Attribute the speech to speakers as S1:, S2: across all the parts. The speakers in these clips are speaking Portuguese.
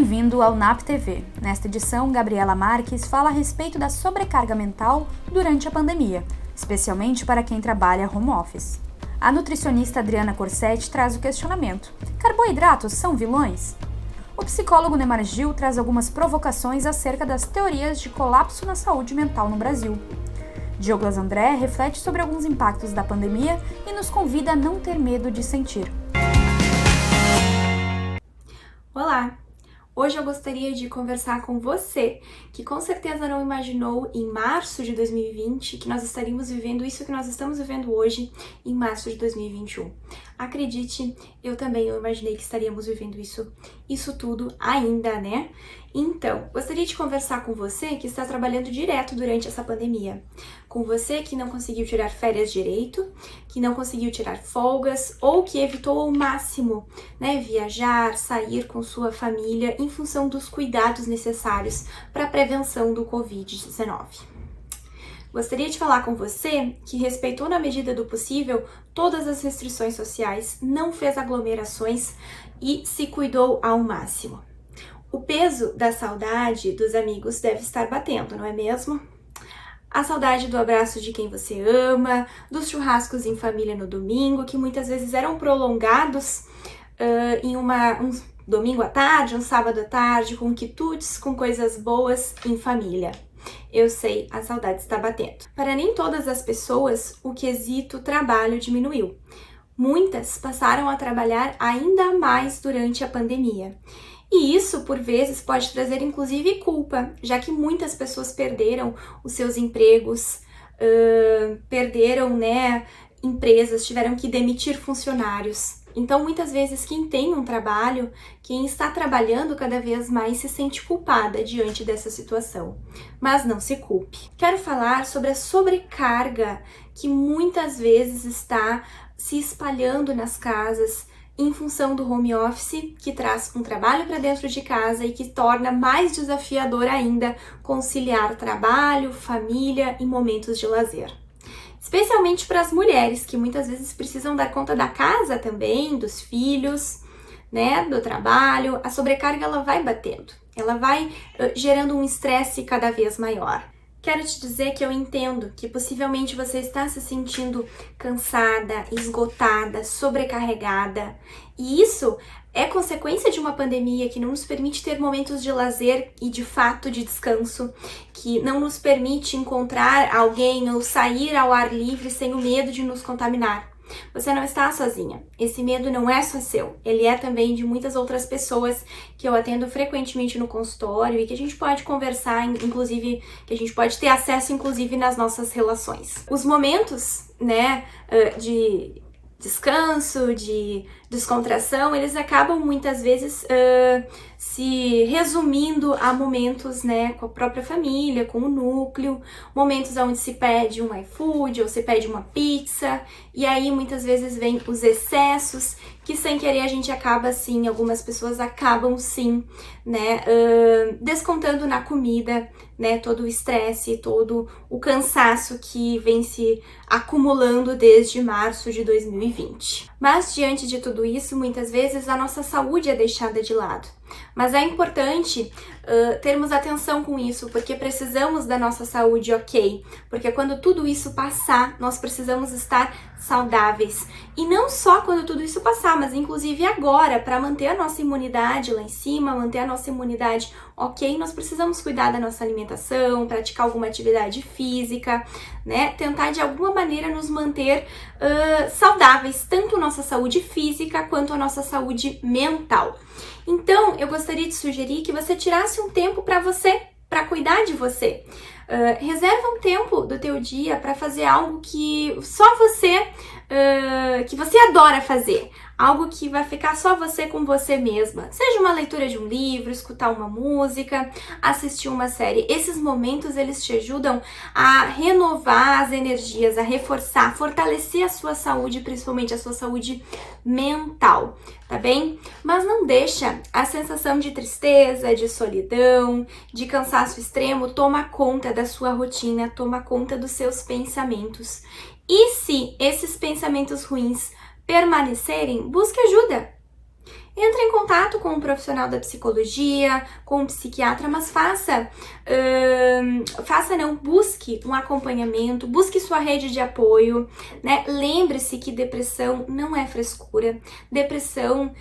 S1: Bem-vindo ao NAP TV. Nesta edição, Gabriela Marques fala a respeito da sobrecarga mental durante a pandemia, especialmente para quem trabalha home office. A nutricionista Adriana Corsetti traz o questionamento: carboidratos são vilões? O psicólogo Neymar Gil traz algumas provocações acerca das teorias de colapso na saúde mental no Brasil. Douglas André reflete sobre alguns impactos da pandemia e nos convida a não ter medo de sentir.
S2: Olá! Hoje eu gostaria de conversar com você, que com certeza não imaginou em março de 2020 que nós estaríamos vivendo isso que nós estamos vivendo hoje em março de 2021. Acredite, eu também não imaginei que estaríamos vivendo isso tudo ainda, né? Então, gostaria de conversar com você que está trabalhando direto durante essa pandemia. Com você que não conseguiu tirar férias direito, que não conseguiu tirar folgas ou que evitou ao máximo, né, viajar, sair com sua família em função dos cuidados necessários para a prevenção do Covid-19. Gostaria de falar com você que respeitou na medida do possível todas as restrições sociais, não fez aglomerações e se cuidou ao máximo. O peso da saudade dos amigos deve estar batendo, não é mesmo? A saudade do abraço de quem você ama, dos churrascos em família no domingo, que muitas vezes eram prolongados em um domingo à tarde, um sábado à tarde, com quitutes, com coisas boas em família. Eu sei, a saudade está batendo. Para nem todas as pessoas, o quesito trabalho diminuiu. Muitas passaram a trabalhar ainda mais durante a pandemia. E isso, por vezes, pode trazer inclusive culpa, já que muitas pessoas perderam os seus empregos, perderam, empresas, tiveram que demitir funcionários. Então, muitas vezes, quem tem um trabalho, quem está trabalhando cada vez mais se sente culpada diante dessa situação. Mas não se culpe. Quero falar sobre a sobrecarga que muitas vezes está se espalhando nas casas em função do home office, que traz um trabalho para dentro de casa e que torna mais desafiador ainda conciliar trabalho, família e momentos de lazer. Especialmente para as mulheres, que muitas vezes precisam dar conta da casa também, dos filhos, do trabalho. A sobrecarga ela vai batendo, ela vai gerando um estresse cada vez maior. Quero te dizer que eu entendo que possivelmente você está se sentindo cansada, esgotada, sobrecarregada. E isso é consequência de uma pandemia que não nos permite ter momentos de lazer e de fato de descanso, que não nos permite encontrar alguém ou sair ao ar livre sem o medo de nos contaminar. Você não está sozinha. Esse medo não é só seu, ele é também de muitas outras pessoas que eu atendo frequentemente no consultório e que a gente pode conversar, inclusive, que a gente pode ter acesso, inclusive, nas nossas relações. Os momentos, de descanso, de descontração, eles acabam muitas vezes se resumindo a momentos, com a própria família, com o núcleo, momentos onde se pede um iFood ou se pede uma pizza, e aí muitas vezes vem os excessos, que sem querer a gente acaba sim, algumas pessoas acabam sim, descontando na comida, todo o estresse, todo o cansaço que vem se acumulando desde março de 2020. Mas diante de tudo isso, muitas vezes a nossa saúde é deixada de lado. Mas é importante termos atenção com isso, porque precisamos da nossa saúde ok. Porque quando tudo isso passar, nós precisamos estar saudáveis. E não só quando tudo isso passar, mas inclusive agora, para manter a nossa imunidade lá em cima, manter a nossa imunidade ok, nós precisamos cuidar da nossa alimentação, praticar alguma atividade física, tentar de alguma maneira nos manter saudáveis, tanto nossa saúde física quanto a nossa saúde mental. Então, eu gostaria de sugerir que você tirasse um tempo para você, para cuidar de você. Reserva um tempo do teu dia para fazer algo que só você, que você adora fazer. Algo que vai ficar só você com você mesma. Seja uma leitura de um livro, escutar uma música, assistir uma série. Esses momentos, eles te ajudam a renovar as energias, a reforçar, fortalecer a sua saúde, principalmente a sua saúde mental, tá bem? Mas não deixa a sensação de tristeza, de solidão, de cansaço extremo tomar conta da sua rotina, tomar conta dos seus pensamentos. E se esses pensamentos ruins permanecerem, busque ajuda. Entre em contato com um profissional da psicologia, com um psiquiatra, mas busque um acompanhamento, busque sua rede de apoio, né? Lembre-se que depressão não é frescura, depressão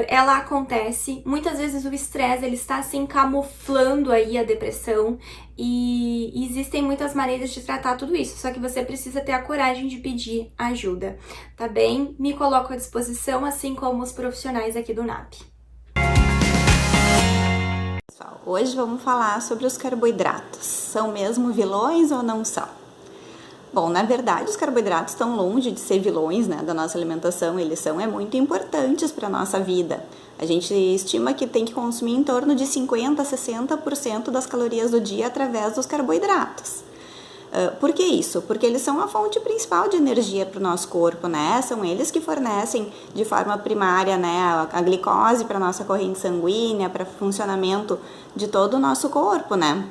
S2: ela acontece, muitas vezes o estresse ele está assim camuflando aí a depressão e existem muitas maneiras de tratar tudo isso, só que você precisa ter a coragem de pedir ajuda, tá bem? Me coloco à disposição, assim como os profissionais aqui do NAP.
S3: Pessoal, hoje vamos falar sobre os carboidratos. São mesmo vilões ou não são? Bom, na verdade, os carboidratos estão longe de ser vilões, né, da nossa alimentação. Eles são muito importantes para a nossa vida. A gente estima que tem que consumir em torno de 50% a 60% das calorias do dia através dos carboidratos. Por que isso? Porque eles são a fonte principal de energia para o nosso corpo, né? São eles que fornecem de forma primária, né, a glicose para a nossa corrente sanguínea, para o funcionamento de todo o nosso corpo, né?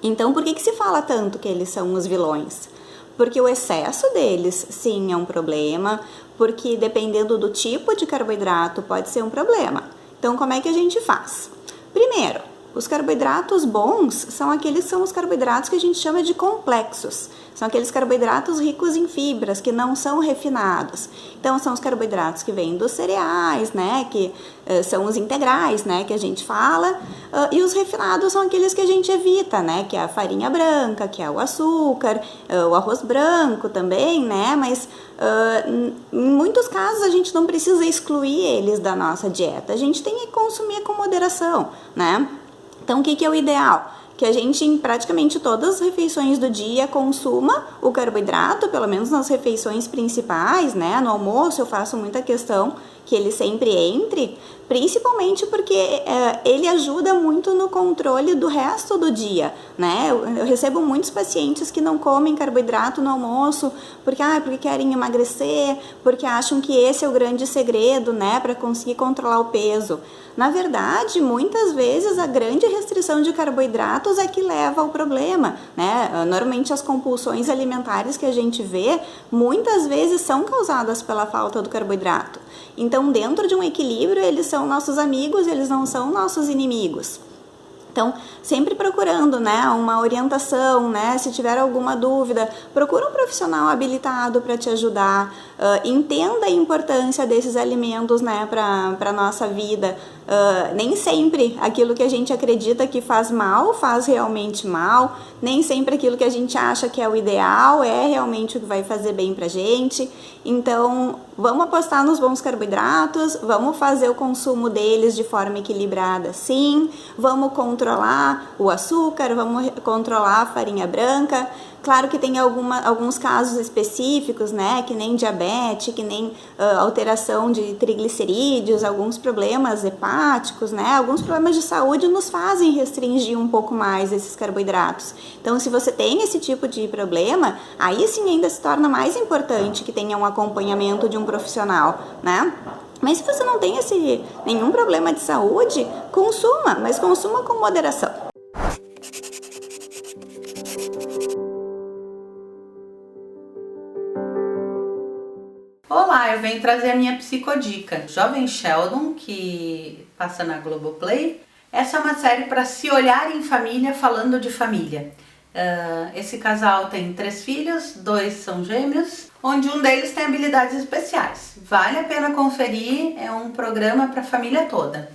S3: Então, por que se fala tanto que eles são os vilões? Porque o excesso deles, sim, é um problema, porque dependendo do tipo de carboidrato pode ser um problema. Então, como é que a gente faz? Primeiro, os carboidratos bons são os carboidratos que a gente chama de complexos. São aqueles carboidratos ricos em fibras, que não são refinados. Então, são os carboidratos que vêm dos cereais, né, que são os integrais, né, que a gente fala. E os refinados são aqueles que a gente evita, né, que é a farinha branca, que é o açúcar, o arroz branco também, né, mas em muitos casos a gente não precisa excluir eles da nossa dieta. A gente tem que consumir com moderação, né. Então, o que é o ideal? Que a gente, em praticamente todas as refeições do dia, consuma o carboidrato, pelo menos nas refeições principais, né? No almoço eu faço muita questão que ele sempre entre, principalmente porque ele ajuda muito no controle do resto do dia, né? Eu recebo muitos pacientes que não comem carboidrato no almoço porque querem emagrecer, porque acham que esse é o grande segredo, né, para conseguir controlar o peso. Na verdade, muitas vezes a grande restrição de carboidratos é que leva ao problema, né? Normalmente as compulsões alimentares que a gente vê, muitas vezes são causadas pela falta do carboidrato. Então, dentro de um equilíbrio, eles são nossos amigos, eles não são nossos inimigos. Então, sempre procurando, né, uma orientação, né, se tiver alguma dúvida, procura um profissional habilitado para te ajudar, entenda a importância desses alimentos, né, para a nossa vida. Nem sempre aquilo que a gente acredita que faz mal, faz realmente mal, nem sempre aquilo que a gente acha que é o ideal é realmente o que vai fazer bem pra gente. Então, vamos apostar nos bons carboidratos, vamos fazer o consumo deles de forma equilibrada, sim, vamos controlar o açúcar, vamos controlar a farinha branca. Claro que tem alguns casos específicos, né, que nem diabetes, que nem alteração de triglicerídeos, alguns problemas hepáticos, né, alguns problemas de saúde nos fazem restringir um pouco mais esses carboidratos. Então, se você tem esse tipo de problema, aí sim ainda se torna mais importante que tenha um acompanhamento de um profissional, né? Mas se você não tem nenhum problema de saúde, consuma, mas consuma com moderação.
S4: Olá, eu venho trazer a minha psicodica, Jovem Sheldon, que passa na Globoplay. Essa é uma série para se olhar em família, falando de família. Esse casal tem 3 filhos, 2 são gêmeos, onde um deles tem habilidades especiais. Vale a pena conferir, é um programa para a família toda.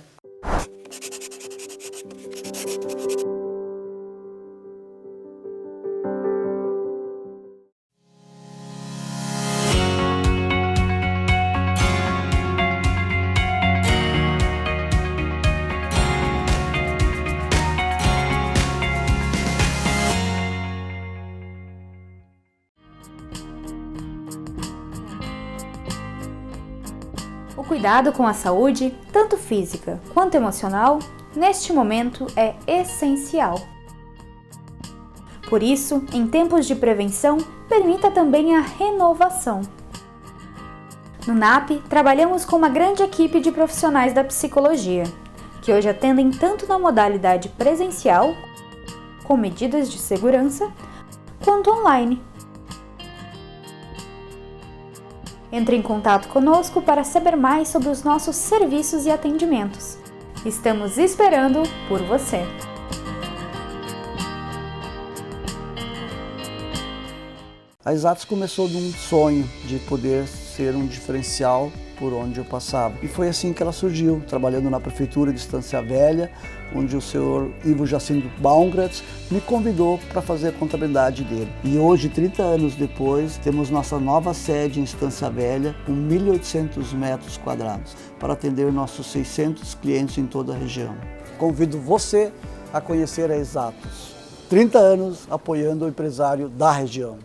S1: O cuidado com a saúde, tanto física quanto emocional, neste momento é essencial. Por isso, em tempos de prevenção, permita também a renovação. No NAP, trabalhamos com uma grande equipe de profissionais da psicologia, que hoje atendem tanto na modalidade presencial, com medidas de segurança, quanto online. Entre em contato conosco para saber mais sobre os nossos serviços e atendimentos. Estamos esperando por você!
S5: A Exatos começou de um sonho de poder ser um diferencial por onde eu passava. E foi assim que ela surgiu, trabalhando na Prefeitura de Estância Velha, onde o senhor Ivo Jacinto Baumgratz me convidou para fazer a contabilidade dele. E hoje, 30 anos depois, temos nossa nova sede em Estância Velha, com 1.800 metros quadrados, para atender nossos 600 clientes em toda a região. Convido você a conhecer a Exatos. 30 anos apoiando o empresário da região.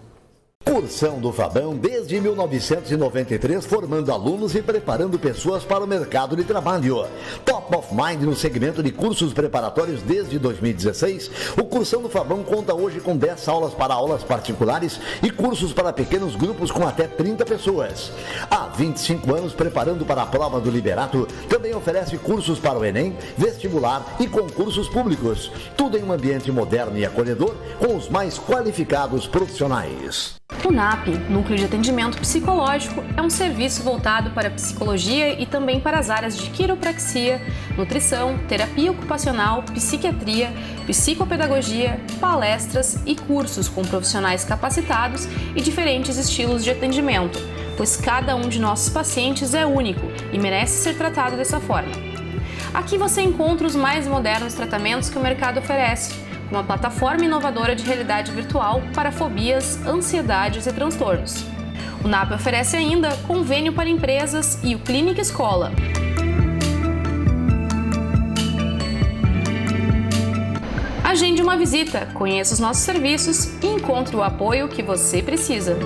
S6: Cursão do Fabão desde 1993, formando alunos e preparando pessoas para o mercado de trabalho. Top of Mind no segmento de cursos preparatórios desde 2016, o Cursão do Fabão conta hoje com 10 aulas para aulas particulares e cursos para pequenos grupos com até 30 pessoas. Há 25 anos preparando para a prova do Liberato, também oferece cursos para o Enem, vestibular e concursos públicos. Tudo em um ambiente moderno e acolhedor com os mais qualificados profissionais.
S7: O NAP, Núcleo de Atendimento Psicológico, é um serviço voltado para a psicologia e também para as áreas de quiropraxia, nutrição, terapia ocupacional, psiquiatria, psicopedagogia, palestras e cursos com profissionais capacitados e diferentes estilos de atendimento, pois cada um de nossos pacientes é único e merece ser tratado dessa forma. Aqui você encontra os mais modernos tratamentos que o mercado oferece, uma plataforma inovadora de realidade virtual para fobias, ansiedades e transtornos. O NAP oferece ainda convênio para empresas e o Clínica Escola. Agende uma visita, conheça os nossos serviços e encontre o apoio que você precisa.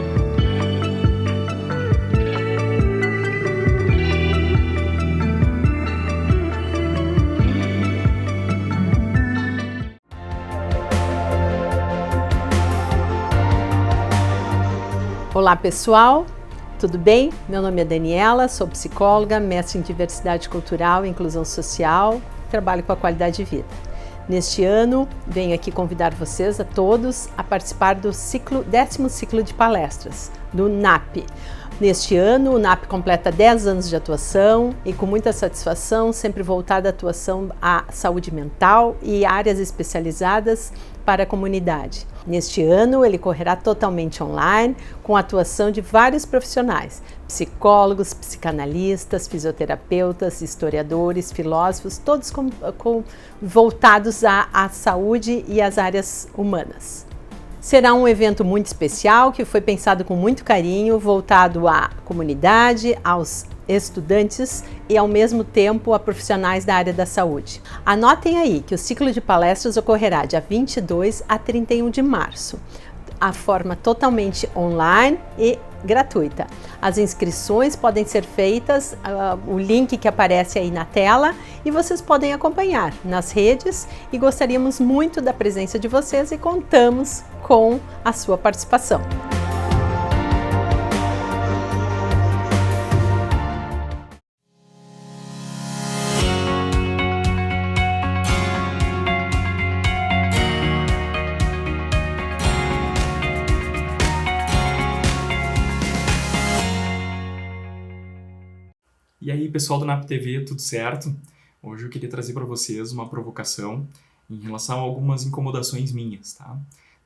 S8: Olá pessoal, tudo bem? Meu nome é Daniela, sou psicóloga, mestre em diversidade cultural e inclusão social, trabalho com a qualidade de vida. Neste ano, venho aqui convidar vocês a todos a participar do 10º ciclo de palestras do NAP. Neste ano, o NAP completa 10 anos de atuação e com muita satisfação, sempre voltada à atuação à saúde mental e áreas especializadas para a comunidade. Neste ano, ele correrá totalmente online, com a atuação de vários profissionais, psicólogos, psicanalistas, fisioterapeutas, historiadores, filósofos, todos voltados à saúde e às áreas humanas. Será um evento muito especial que foi pensado com muito carinho, voltado à comunidade, aos estudantes e ao mesmo tempo a profissionais da área da saúde. Anotem aí que o ciclo de palestras ocorrerá dia 22 a 31 de março, a forma totalmente online e gratuita. As inscrições podem ser feitas, o link que aparece aí na tela, e vocês podem acompanhar nas redes, e gostaríamos muito da presença de vocês e contamos com a sua participação.
S9: E aí, pessoal do NAP TV, tudo certo? Hoje eu queria trazer para vocês uma provocação em relação a algumas incomodações minhas, tá?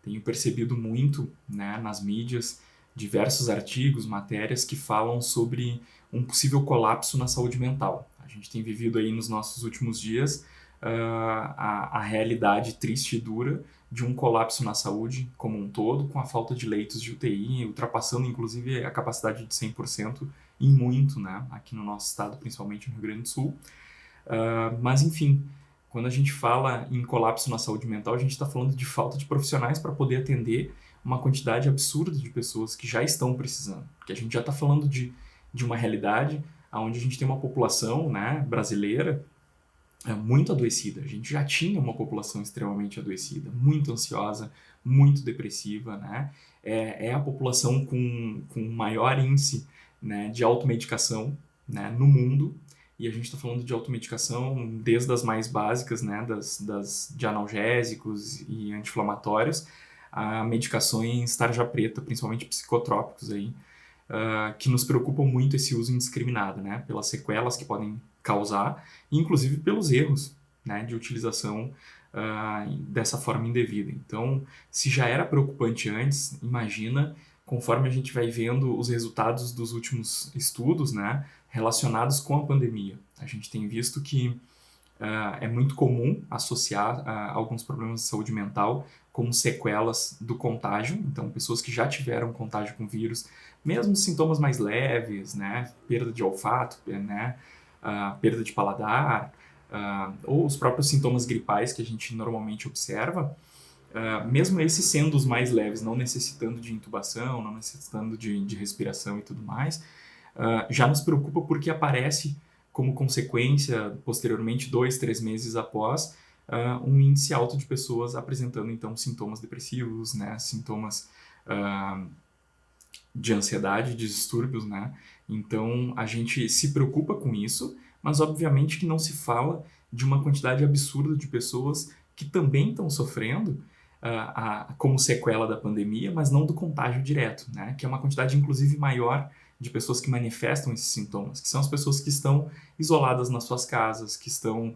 S9: Tenho percebido muito, nas mídias, diversos artigos, matérias que falam sobre um possível colapso na saúde mental. A gente tem vivido aí nos nossos últimos dias a realidade triste e dura de um colapso na saúde como um todo, com a falta de leitos de UTI, ultrapassando inclusive a capacidade de 100% em muito, aqui no nosso estado, principalmente no Rio Grande do Sul. Mas enfim, quando a gente fala em colapso na saúde mental, a gente está falando de falta de profissionais para poder atender uma quantidade absurda de pessoas que já estão precisando. Porque a gente já está falando de uma realidade onde a gente tem uma população, brasileira muito adoecida. A gente já tinha uma população extremamente adoecida, muito ansiosa, muito depressiva, É a população com maior índice, de automedicação, no mundo. E a gente está falando de automedicação desde as mais básicas, de analgésicos e anti-inflamatórios, a medicações tarja preta, principalmente psicotrópicos aí, que nos preocupam muito esse uso indiscriminado, né? Pelas sequelas que podem causar, e inclusive pelos erros, né, de utilização dessa forma indevida. Então, se já era preocupante antes, imagina, conforme a gente vai vendo os resultados dos últimos estudos, né, relacionados com a pandemia. A gente tem visto que é muito comum associar alguns problemas de saúde mental como sequelas do contágio. Então, pessoas que já tiveram contágio com vírus, mesmo sintomas mais leves, né, perda de olfato, né, perda de paladar, ou os próprios sintomas gripais que a gente normalmente observa, mesmo esses sendo os mais leves, não necessitando de intubação, não necessitando de respiração e tudo mais, já nos preocupa porque aparece como consequência, posteriormente, 2, 3 meses após, um índice alto de pessoas apresentando, então, sintomas depressivos, né, sintomas de ansiedade, de distúrbios, né? Então, a gente se preocupa com isso, mas, obviamente, que não se fala de uma quantidade absurda de pessoas que também estão sofrendo como sequela da pandemia, mas não do contágio direto, né? Que é uma quantidade, inclusive, maior de pessoas que manifestam esses sintomas, que são as pessoas que estão isoladas nas suas casas, que estão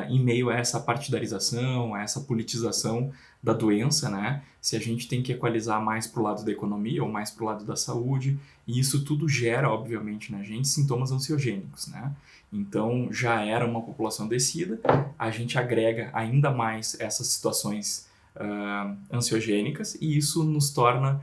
S9: em meio a essa partidarização, a essa politização da doença, né? Se a gente tem que equalizar mais para o lado da economia ou mais para o lado da saúde, e isso tudo gera, obviamente, na gente sintomas ansiogênicos, né? Então, já era uma população descida, a gente agrega ainda mais essas situações ansiogênicas, e isso nos torna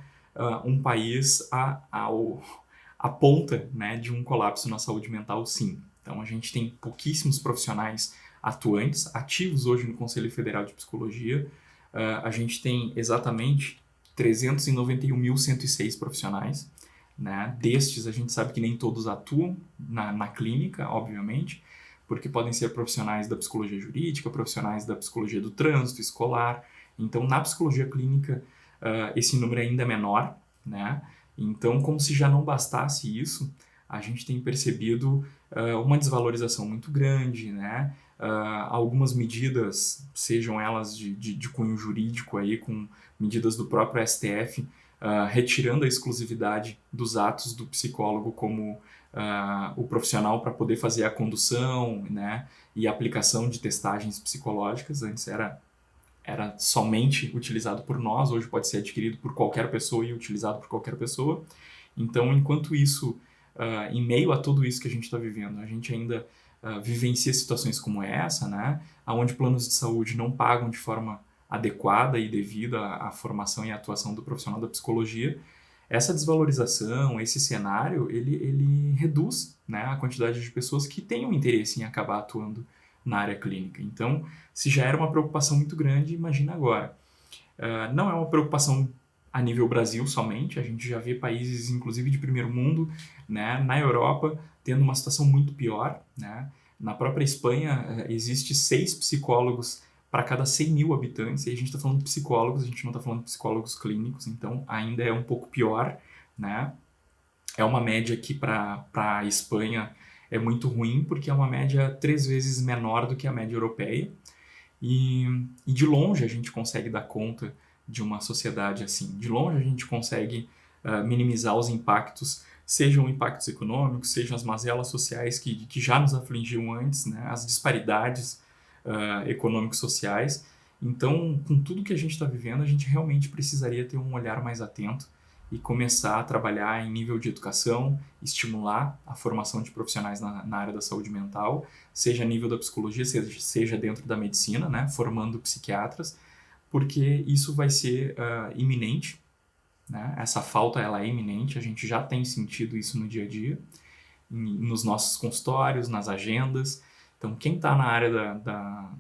S9: um país a ponta, né, de um colapso na saúde mental, sim. Então, a gente tem pouquíssimos profissionais atuantes, ativos hoje no Conselho Federal de Psicologia. A gente tem exatamente 391.106 profissionais, né? Destes, a gente sabe que nem todos atuam na clínica, obviamente, porque podem ser profissionais da psicologia jurídica, profissionais da psicologia do trânsito, escolar. Então, na psicologia clínica, esse número ainda é menor, né? Então, como se já não bastasse isso, a gente tem percebido uma desvalorização muito grande, né? Algumas medidas, sejam elas de cunho jurídico, aí, com medidas do próprio STF, retirando a exclusividade dos atos do psicólogo como o profissional para poder fazer a condução, né? E a aplicação de testagens psicológicas. Antes era somente utilizado por nós, hoje pode ser adquirido por qualquer pessoa e utilizado por qualquer pessoa. Então, enquanto isso, em meio a tudo isso que a gente está vivendo, a gente ainda vivencia situações como essa, né, onde planos de saúde não pagam de forma adequada e devida à formação e à atuação do profissional da psicologia, essa desvalorização, esse cenário, ele reduz, né, a quantidade de pessoas que tenham interesse em acabar atuando na área clínica. Então, se já era uma preocupação muito grande, imagina agora. Não é uma preocupação a nível Brasil somente, a gente já vê países, inclusive de primeiro mundo, né, na Europa, tendo uma situação muito pior, né? Na própria Espanha, existe 6 psicólogos para cada 100 mil habitantes, e a gente está falando de psicólogos, a gente não está falando de psicólogos clínicos, então ainda é um pouco pior, né? É uma média que para a Espanha é muito ruim, porque é uma média 3 vezes menor do que a média europeia. E de longe a gente consegue dar conta de uma sociedade assim. De longe a gente consegue minimizar os impactos, sejam impactos econômicos, sejam as mazelas sociais que já nos afligiam antes, né? As disparidades econômico-sociais. Então, com tudo que a gente está vivendo, a gente realmente precisaria ter um olhar mais atento e começar a trabalhar em nível de educação, estimular a formação de profissionais na área da saúde mental, seja a nível da psicologia, seja dentro da medicina, né, formando psiquiatras, porque isso vai ser iminente, né? Essa falta ela é iminente, a gente já tem sentido isso no dia a dia, nos nossos consultórios, nas agendas. Então, quem está na área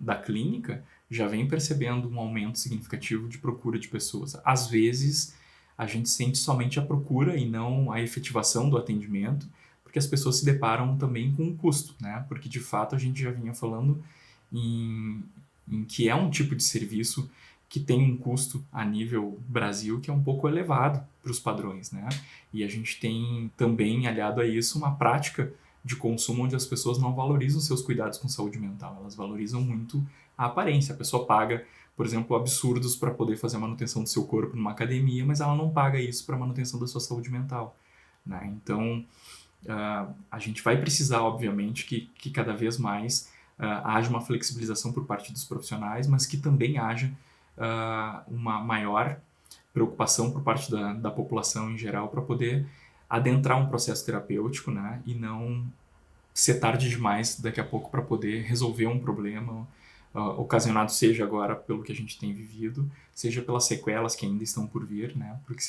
S9: da clínica já vem percebendo um aumento significativo de procura de pessoas. Às vezes, a gente sente somente a procura e não a efetivação do atendimento, porque as pessoas se deparam também com um custo, né? Porque, de fato, a gente já vinha falando em que é um tipo de serviço que tem um custo a nível Brasil que é um pouco elevado para os padrões, né? E a gente tem também, aliado a isso, uma prática de consumo onde as pessoas não valorizam seus cuidados com saúde mental, elas valorizam muito a aparência. A pessoa paga, por exemplo, absurdos para poder fazer a manutenção do seu corpo numa academia, mas ela não paga isso para a manutenção da sua saúde mental. né? Então, a gente vai precisar, obviamente, que cada vez mais haja uma flexibilização por parte dos profissionais, mas que também haja uma maior preocupação por parte da população em geral para poder adentrar um processo terapêutico, né? E não ser tarde demais daqui a pouco para poder resolver um problema ocasionado, seja agora pelo que a gente tem vivido, seja pelas sequelas que ainda estão por vir, né? Porque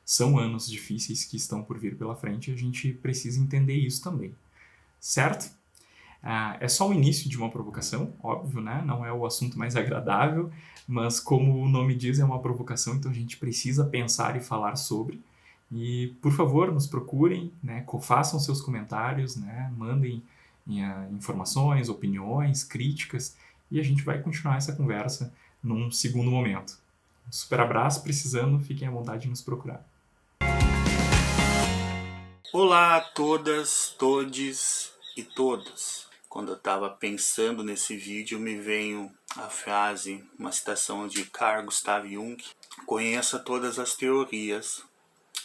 S9: são anos difíceis que estão por vir pela frente e a gente precisa entender isso também, certo? É só o início de uma provocação, óbvio, né? Não é o assunto mais agradável, mas como o nome diz, é uma provocação, então a gente precisa pensar e falar sobre. E, por favor, nos procurem, né? Façam seus comentários, né? Mandem informações, opiniões, críticas, e a gente vai continuar essa conversa num segundo momento. Um super abraço, precisando, fiquem à vontade de nos procurar.
S10: Olá a todas, todes e todos. Quando eu estava pensando nesse vídeo, me veio a frase, uma citação de Carl Gustav Jung: conheça todas as teorias,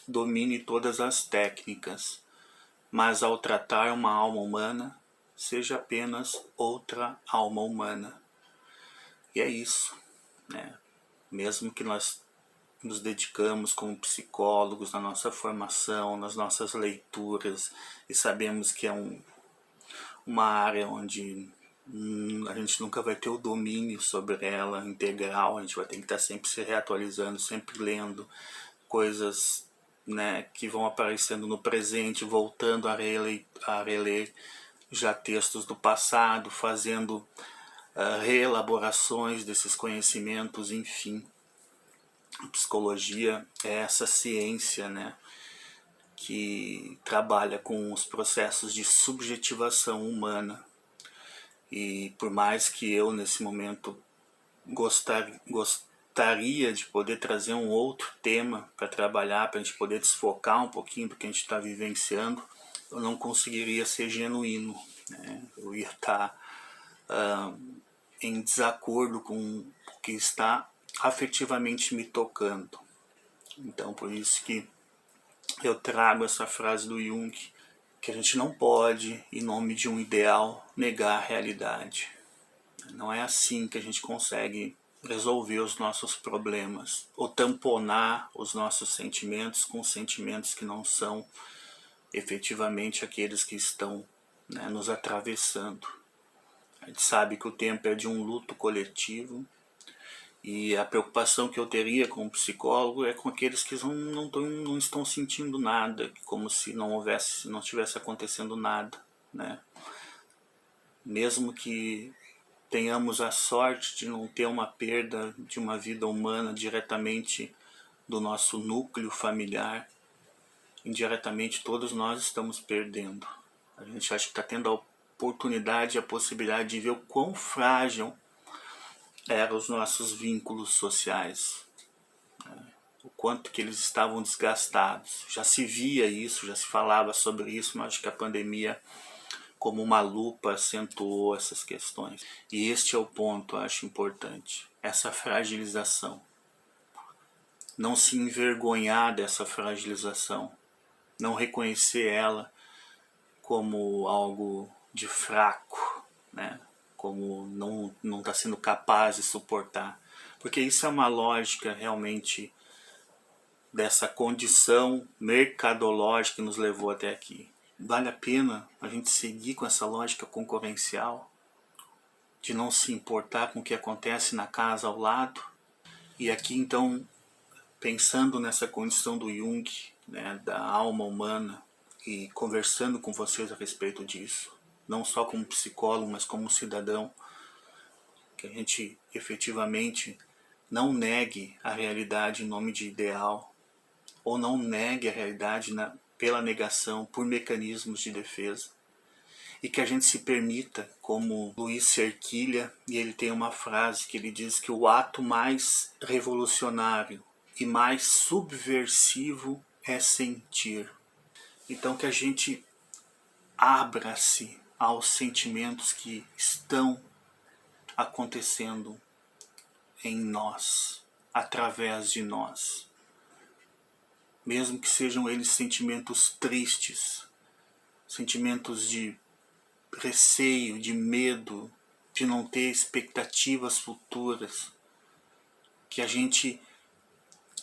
S10: domine todas as técnicas, mas ao tratar uma alma humana, seja apenas outra alma humana. E é isso, né? Mesmo que nós nos dedicamos como psicólogos na nossa formação, nas nossas leituras, e sabemos que é uma área onde a gente nunca vai ter o domínio sobre ela integral, a gente vai ter que estar sempre se reatualizando, sempre lendo coisas, né, que vão aparecendo no presente, voltando a reler já textos do passado, fazendo reelaborações desses conhecimentos, enfim. A psicologia é essa ciência, né, que trabalha com os processos de subjetivação humana. E por mais que eu, nesse momento, gostaria de poder trazer um outro tema para trabalhar, para a gente poder desfocar um pouquinho do que a gente está vivenciando, eu não conseguiria ser genuíno, né? Eu ia estar em desacordo com o que está afetivamente me tocando. Então, por isso que eu trago essa frase do Jung, que a gente não pode, em nome de um ideal, negar a realidade. Não é assim que a gente consegue resolver os nossos problemas, ou tamponar os nossos sentimentos com sentimentos que não são efetivamente aqueles que estão, né, nos atravessando. A gente sabe que o tempo é de um luto coletivo, e a preocupação que eu teria como psicólogo é com aqueles que não estão sentindo nada, como se não estivesse acontecendo nada, né? Mesmo que tenhamos a sorte de não ter uma perda de uma vida humana diretamente do nosso núcleo familiar, indiretamente todos nós estamos perdendo. A gente acha que está tendo a oportunidade, a possibilidade de ver o quão frágil eram os nossos vínculos sociais, né? O quanto que eles estavam desgastados. Já se via isso, já se falava sobre isso, mas acho que a pandemia, como uma lupa, acentuou essas questões. E este é o ponto, acho importante, essa fragilização. Não se envergonhar dessa fragilização, não reconhecer ela como algo de fraco, né? Como não está sendo capaz de suportar. Porque isso é uma lógica realmente dessa condição mercadológica que nos levou até aqui. Vale a pena a gente seguir com essa lógica concorrencial de não se importar com o que acontece na casa ao lado? E aqui então, pensando nessa condição do Jung, né, da alma humana, e conversando com vocês a respeito disso, não só como psicólogo, mas como cidadão, que a gente efetivamente não negue a realidade em nome de ideal, ou não negue a realidade pela negação, por mecanismos de defesa, e que a gente se permita, como Luiz Cerquilha, e ele tem uma frase que ele diz que o ato mais revolucionário e mais subversivo é sentir. Então que a gente abra-se aos sentimentos que estão acontecendo em nós, através de nós. mesmo que sejam eles sentimentos tristes, sentimentos de receio, de medo, de não ter expectativas futuras, que a gente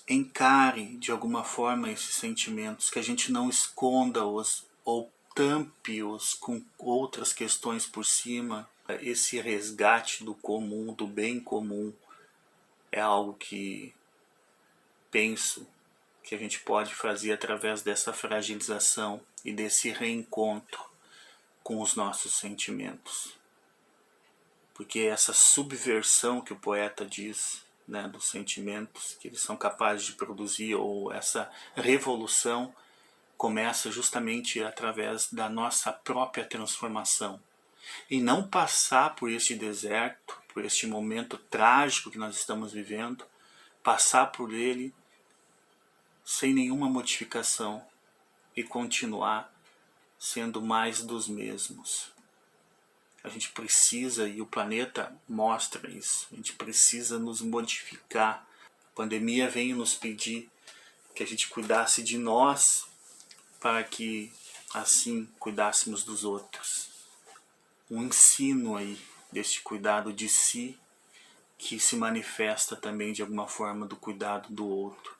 S10: encare de alguma forma esses sentimentos, que a gente não esconda-os ou tampe-os com outras questões por cima. Esse resgate do comum, do bem comum, é algo que penso que a gente pode fazer através dessa fragilização e desse reencontro com os nossos sentimentos. Porque essa subversão que o poeta diz, né, dos sentimentos que eles são capazes de produzir, ou essa revolução, começa justamente através da nossa própria transformação. E não passar por este deserto, por este momento trágico que nós estamos vivendo, passar por ele sem nenhuma modificação e continuar sendo mais dos mesmos. A gente precisa, e o planeta mostra isso, a gente precisa nos modificar. A pandemia veio nos pedir que a gente cuidasse de nós para que assim cuidássemos dos outros. Um ensino aí deste cuidado de si que se manifesta também de alguma forma do cuidado do outro.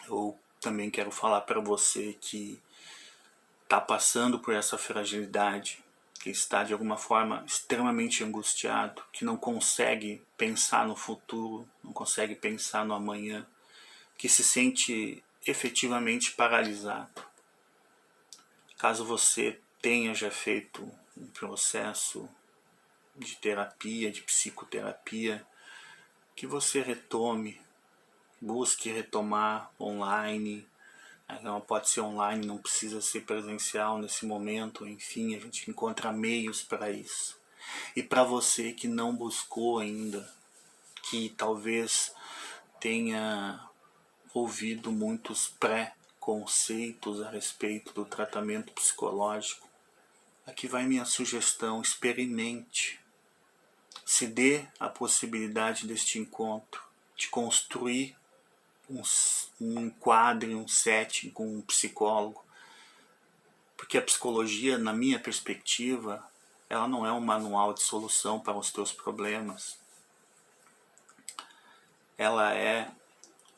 S10: Eu também quero falar para você que está passando por essa fragilidade, que está de alguma forma extremamente angustiado, que não consegue pensar no futuro, não consegue pensar no amanhã, que se sente efetivamente paralisado. Caso você tenha já feito um processo de terapia, de psicoterapia, que você retome, busque retomar online. Não pode ser online, não precisa ser presencial nesse momento, enfim, a gente encontra meios para isso. E para você que não buscou ainda, que talvez tenha ouvido muitos pré-conceitos a respeito do tratamento psicológico, aqui vai minha sugestão: experimente. Se dê a possibilidade deste encontro, de construir um enquadre, um setting com um psicólogo. Porque a psicologia, na minha perspectiva, ela não é um manual de solução para os teus problemas. Ela é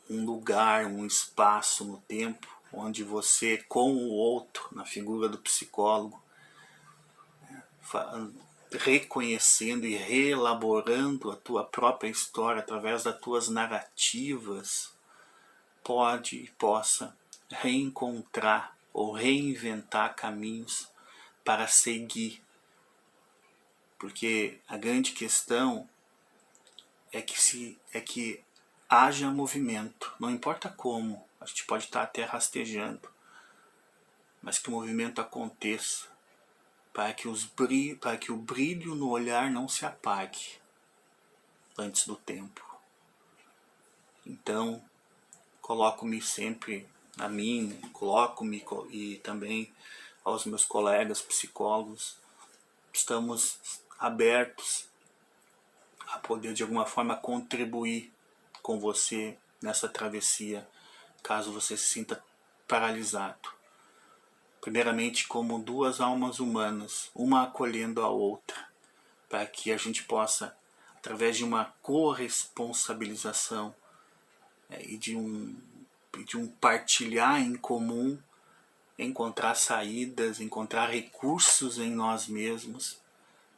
S10: um lugar, um espaço no tempo, onde você, com o outro, na figura do psicólogo, reconhecendo e reelaborando a tua própria história através das tuas narrativas, pode e possa reencontrar ou reinventar caminhos para seguir. Porque a grande questão é que haja movimento, não importa como, a gente pode estar até rastejando, mas que o movimento aconteça, para que o brilho no olhar não se apague antes do tempo. Então, coloco-me sempre a mim, coloco-me e também aos meus colegas psicólogos, estamos abertos a poder de alguma forma contribuir com você nessa travessia, caso você se sinta paralisado. Primeiramente como duas almas humanas, uma acolhendo a outra, para que a gente possa, através de uma corresponsabilização e de um partilhar em comum, encontrar saídas, encontrar recursos em nós mesmos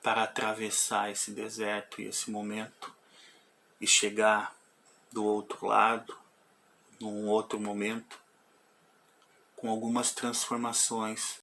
S10: para atravessar esse deserto e esse momento e chegar do outro lado, num outro momento, com algumas transformações